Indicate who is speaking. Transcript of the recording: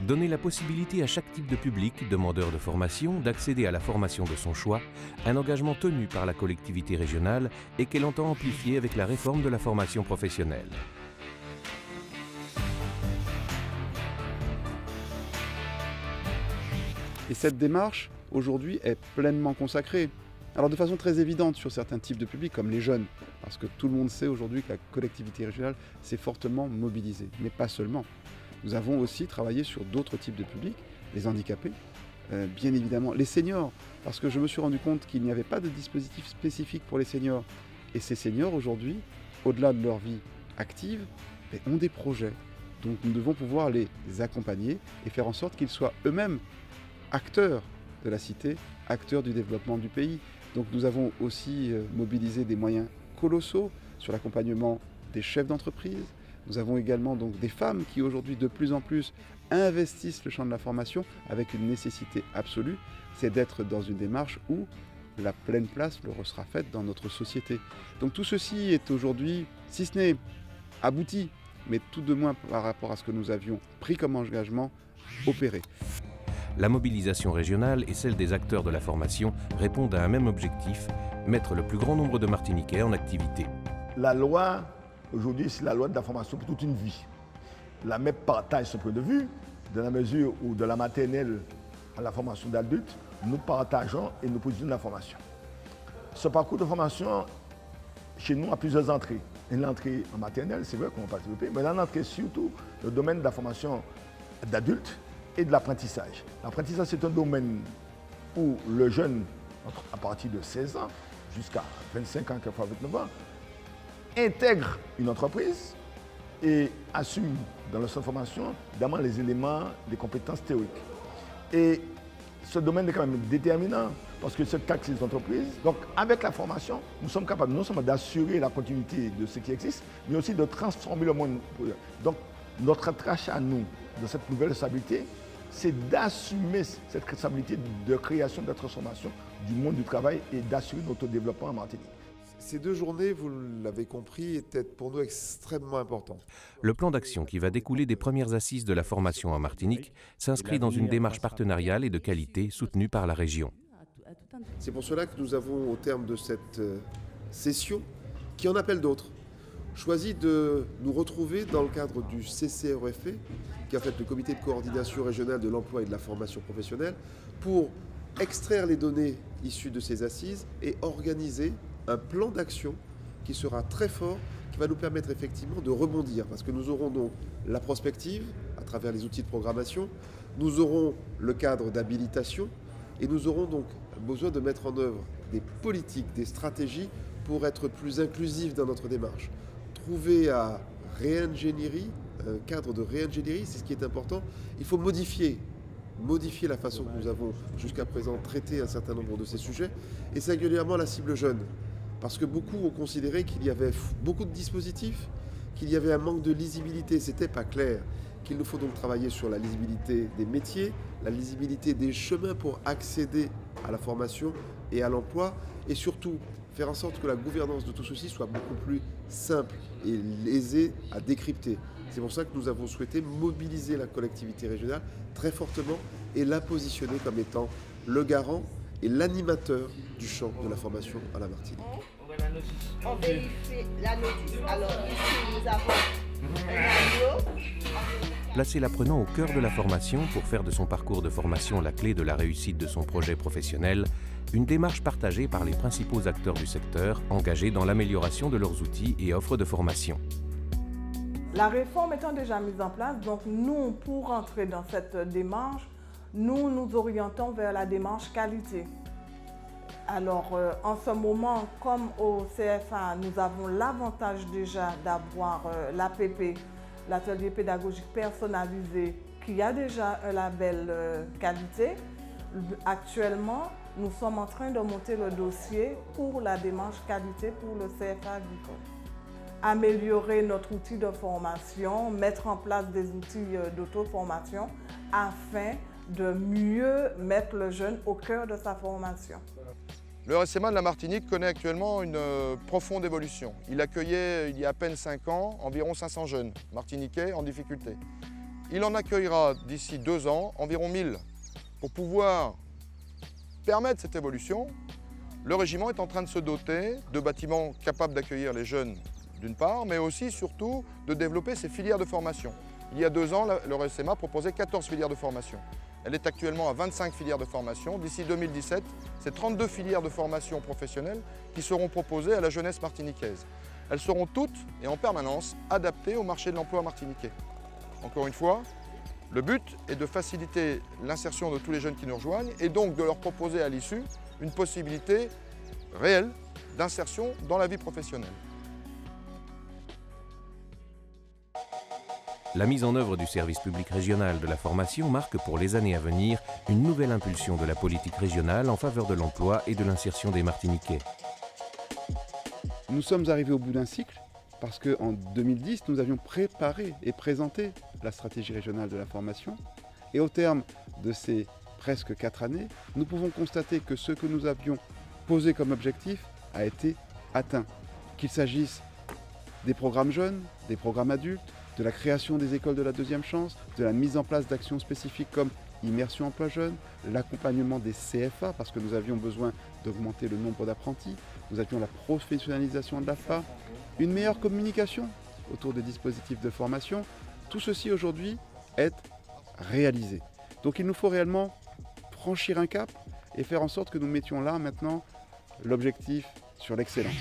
Speaker 1: Donner la possibilité à chaque type de public, demandeur de formation, d'accéder à la formation de son choix, un engagement tenu par la collectivité régionale et qu'elle entend amplifier avec la réforme de la formation professionnelle.
Speaker 2: Et cette démarche, aujourd'hui, est pleinement consacrée. Alors de façon très évidente sur certains types de publics, comme les jeunes, parce que tout le monde sait aujourd'hui que la collectivité régionale s'est fortement mobilisée, mais pas seulement. Nous avons aussi travaillé sur d'autres types de publics, les handicapés, bien évidemment, les seniors, parce que je me suis rendu compte qu'il n'y avait pas de dispositif spécifique pour les seniors. Et ces seniors, aujourd'hui, au-delà de leur vie active, ont des projets. Donc nous devons pouvoir les accompagner et faire en sorte qu'ils soient eux-mêmes acteurs de la cité, acteurs du développement du pays. Donc nous avons aussi mobilisé des moyens colossaux sur l'accompagnement des chefs d'entreprise. Nous avons également donc des femmes qui aujourd'hui de plus en plus investissent le champ de la formation avec une nécessité absolue, c'est d'être dans une démarche où la pleine place leur sera faite dans notre société. Donc tout ceci est aujourd'hui, si ce n'est abouti, mais tout de moins par rapport à ce que nous avions pris comme engagement, opéré.
Speaker 1: La mobilisation régionale et celle des acteurs de la formation répondent à un même objectif, mettre le plus grand nombre de Martiniquais en activité.
Speaker 3: La loi, aujourd'hui, c'est la loi de la formation pour toute une vie. La MEP partage ce point de vue, dans la mesure où de la maternelle à la formation d'adultes, nous partageons et nous positionnons la formation. Ce parcours de formation, chez nous, a plusieurs entrées. Une entrée en maternelle, c'est vrai qu'on va participer, mais l'entrée surtout le domaine de la formation d'adultes et de l'apprentissage. L'apprentissage, c'est un domaine où le jeune, à partir de 16 ans jusqu'à 25 ans, quelquefois 29 ans, intègre une entreprise et assume dans le centre de formation évidemment les éléments, les compétences théoriques. Et ce domaine est quand même déterminant parce que ce taxe les entreprises. Donc avec la formation, nous sommes capables non seulement d'assurer la continuité de ce qui existe, mais aussi de transformer le monde. Donc notre tâche à nous, de cette nouvelle stabilité, c'est d'assumer cette responsabilité de création, de transformation du monde du travail et d'assurer notre développement en Martinique.
Speaker 4: Ces 2 journées, vous l'avez compris, étaient pour nous extrêmement importantes.
Speaker 1: Le plan d'action qui va découler des premières assises de la formation en Martinique s'inscrit dans une démarche partenariale et de qualité soutenue par la région.
Speaker 4: C'est pour cela que nous avons, au terme de cette session, qui en appelle d'autres, choisi de nous retrouver dans le cadre du CCRFE, qui est en fait le comité de coordination régionale de l'emploi et de la formation professionnelle, pour extraire les données issues de ces assises et organiser un plan d'action qui sera très fort, qui va nous permettre effectivement de rebondir, parce que nous aurons donc la prospective à travers les outils de programmation, nous aurons le cadre d'habilitation et nous aurons donc besoin de mettre en œuvre des politiques, des stratégies pour être plus inclusifs dans notre démarche. Trouver à réingénierie, un cadre de réingénierie, c'est ce qui est important. Il faut modifier la façon que nous avons jusqu'à présent traité un certain nombre de ces sujets, et singulièrement la cible jeune. Parce que beaucoup ont considéré qu'il y avait beaucoup de dispositifs, qu'il y avait un manque de lisibilité, c'était pas clair, qu'il nous faut donc travailler sur la lisibilité des métiers, la lisibilité des chemins pour accéder à la formation et à l'emploi, et surtout faire en sorte que la gouvernance de tout ceci soit beaucoup plus simple et aisée à décrypter. C'est pour ça que nous avons souhaité mobiliser la collectivité régionale très fortement et la positionner comme étant le garant et l'animateur du champ de la formation à la Martinique.
Speaker 5: On vérifie la notice. Alors ici, nous avons un agneau.
Speaker 1: Placer l'apprenant au cœur de la formation pour faire de son parcours de formation la clé de la réussite de son projet professionnel, une démarche partagée par les principaux acteurs du secteur engagés dans l'amélioration de leurs outils et offres de formation.
Speaker 6: La réforme étant déjà mise en place, donc nous, pour entrer dans cette démarche, nous nous orientons vers la démarche qualité. Alors, en ce moment, comme au CFA, nous avons l'avantage déjà d'avoir l'APP, l'atelier pédagogique personnalisé, qui a déjà un label qualité. Actuellement, nous sommes en train de monter le dossier pour la démarche qualité pour le CFA agricole. Améliorer notre outil de formation, mettre en place des outils d'auto-formation afin de mieux mettre le jeune au cœur de sa formation.
Speaker 7: Le RSMA de la Martinique connaît actuellement une profonde évolution. Il accueillait il y a à peine 5 ans environ 500 jeunes martiniquais en difficulté. il en accueillera d'ici 2 ans environ 1000. Pour pouvoir permettre cette évolution, le régiment est en train de se doter de bâtiments capables d'accueillir les jeunes d'une part, mais aussi surtout de développer ses filières de formation. Il y a 2 ans, le RECMA proposait 14 filières de formation. Elle est actuellement à 25 filières de formation. D'ici 2017, c'est 32 filières de formation professionnelle qui seront proposées à la jeunesse martiniquaise. Elles seront toutes et en permanence adaptées au marché de l'emploi martiniquais. Encore une fois, le but est de faciliter l'insertion de tous les jeunes qui nous rejoignent et donc de leur proposer à l'issue une possibilité réelle d'insertion dans la vie professionnelle.
Speaker 1: La mise en œuvre du service public régional de la formation marque pour les années à venir une nouvelle impulsion de la politique régionale en faveur de l'emploi et de l'insertion des Martiniquais.
Speaker 2: Nous sommes arrivés au bout d'un cycle parce qu'en 2010, nous avions préparé et présenté la stratégie régionale de la formation. Et au terme de ces presque 4 années, nous pouvons constater que ce que nous avions posé comme objectif a été atteint. Qu'il s'agisse des programmes jeunes, des programmes adultes, de la création des écoles de la deuxième chance, de la mise en place d'actions spécifiques comme Immersion Emploi Jeune, l'accompagnement des CFA parce que nous avions besoin d'augmenter le nombre d'apprentis, nous avions la professionnalisation de l'AFPA, une meilleure communication autour des dispositifs de formation. Tout ceci aujourd'hui est réalisé. Donc il nous faut réellement franchir un cap et faire en sorte que nous mettions là maintenant l'objectif sur l'excellence.